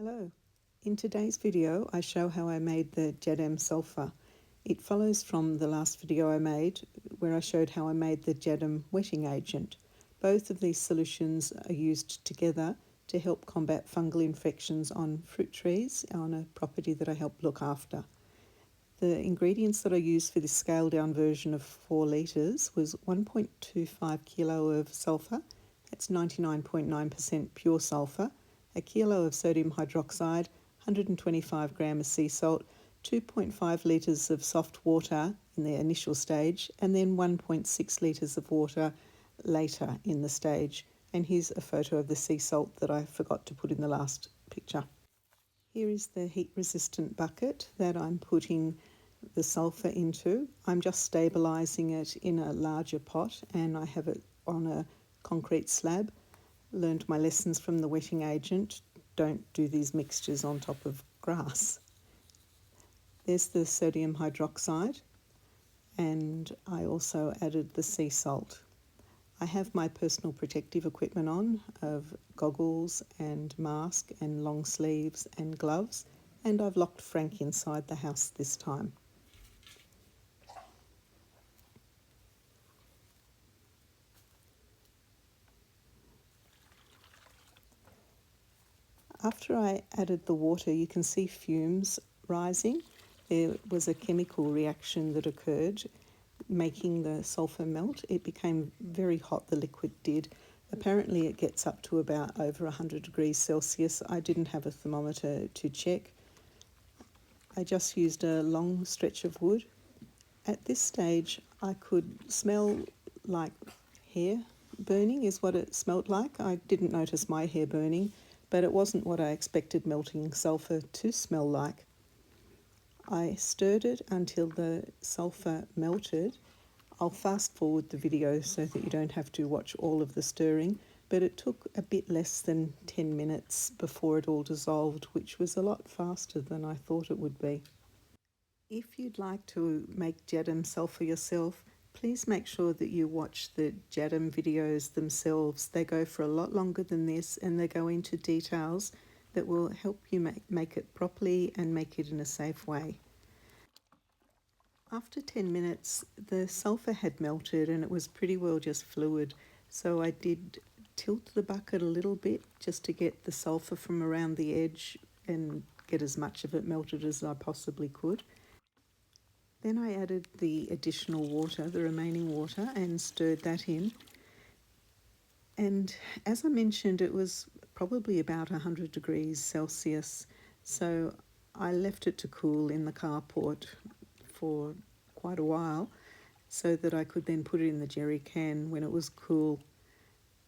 Hello. In today's video I show how I made the JADAM Sulphur. It follows from the last video I made where I showed how I made the JADAM wetting agent. Both of these solutions are used together to help combat fungal infections on fruit trees on a property that I help look after. The ingredients that I used for this scaled down version of 4 litres was 1.25 kilo of sulphur, that's 99.9% pure sulphur, a kilo of sodium hydroxide, 125 grams of sea salt, 2.5 litres of soft water in the initial stage, and then 1.6 litres of water later in the stage. And here's a photo of the sea salt that I forgot to put in the last picture. Here is the heat-resistant bucket that I'm putting the sulphur into. I'm just stabilising it in a larger pot and I have it on a concrete slab. Learned my lessons from the wetting agent. Don't do these mixtures on top of grass. There's the sodium hydroxide and I also added the sea salt. I have my personal protective equipment on of goggles and mask and long sleeves and gloves, and I've locked Frank inside the house this time. After I added the water, you can see fumes rising. There was a chemical reaction that occurred, making the sulphur melt. It became very hot, the liquid did. Apparently it gets up to about over 100 degrees Celsius. I didn't have a thermometer to check. I just used a long stretch of wood. At this stage I could smell like hair burning is what it smelled like. I didn't notice my hair burning, but it wasn't what I expected melting sulphur to smell like. I stirred it until the sulphur melted. I'll fast forward the video so that you don't have to watch all of the stirring, but it took a bit less than 10 minutes before it all dissolved, which was a lot faster than I thought it would be. If you'd like to make JADAM Sulphur yourself, please make sure that you watch the JADAM videos themselves. They go for a lot longer than this and they go into details that will help you make it properly and make it in a safe way. After 10 minutes, the sulphur had melted and it was pretty well just fluid, so I did tilt the bucket a little bit just to get the sulphur from around the edge and get as much of it melted as I possibly could. Then I added the additional water, the remaining water, and stirred that in. And as I mentioned, it was probably about 100 degrees Celsius, so I left it to cool in the carport for quite a while so that I could then put it in the jerry can when it was cool.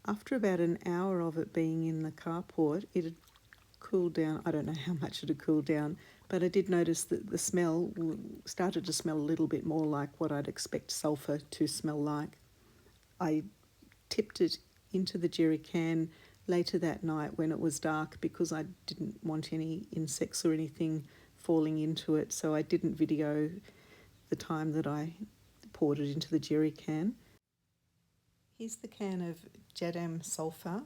After about an hour of it being in the carport, it had cooled down. I don't know how much it had cooled down, but I did notice that the smell started to smell a little bit more like what I'd expect sulphur to smell like. I tipped it into the jerry can later that night when it was dark because I didn't want any insects or anything falling into it, so I didn't video the time that I poured it into the jerry can. Here's the can of JADAM Sulphur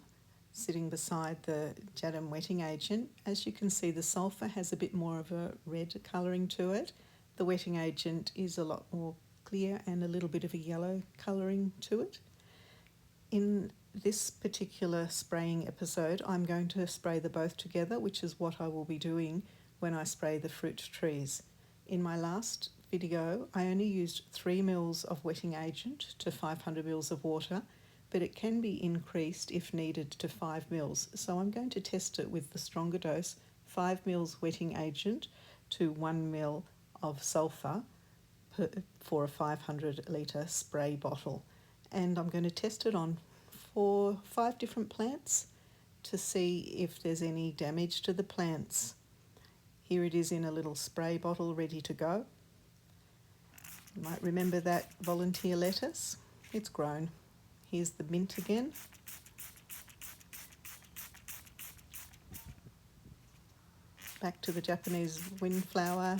sitting beside the JADAM wetting agent. As you can see, the sulphur has a bit more of a red colouring to it. The wetting agent is a lot more clear and a little bit of a yellow colouring to it. In this particular spraying episode, I'm going to spray the both together, which is what I will be doing when I spray the fruit trees. In my last video, I only used 3 ml of wetting agent to 500 ml of water, but it can be increased if needed to 5 ml. So I'm going to test it with the stronger dose, 5 ml wetting agent to 1 ml of sulphur for a 500 litre spray bottle. And I'm going to test it on 5 different plants to see if there's any damage to the plants. Here it is in a little spray bottle ready to go. You might remember that volunteer lettuce. It's grown. Here's the mint again. Back to the Japanese windflower.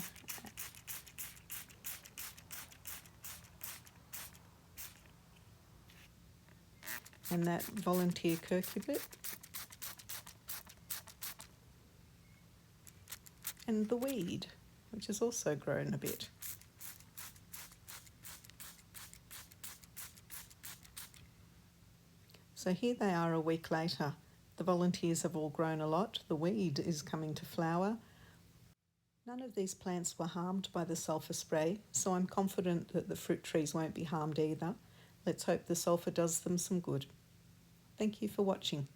And that volunteer curcubit. and the weed, which has also grown a bit. So here they are a week later. The volunteers have all grown a lot. The weed is coming to flower. None of these plants were harmed by the sulphur spray, so I'm confident that the fruit trees won't be harmed either. Let's hope the sulphur does them some good. Thank you for watching.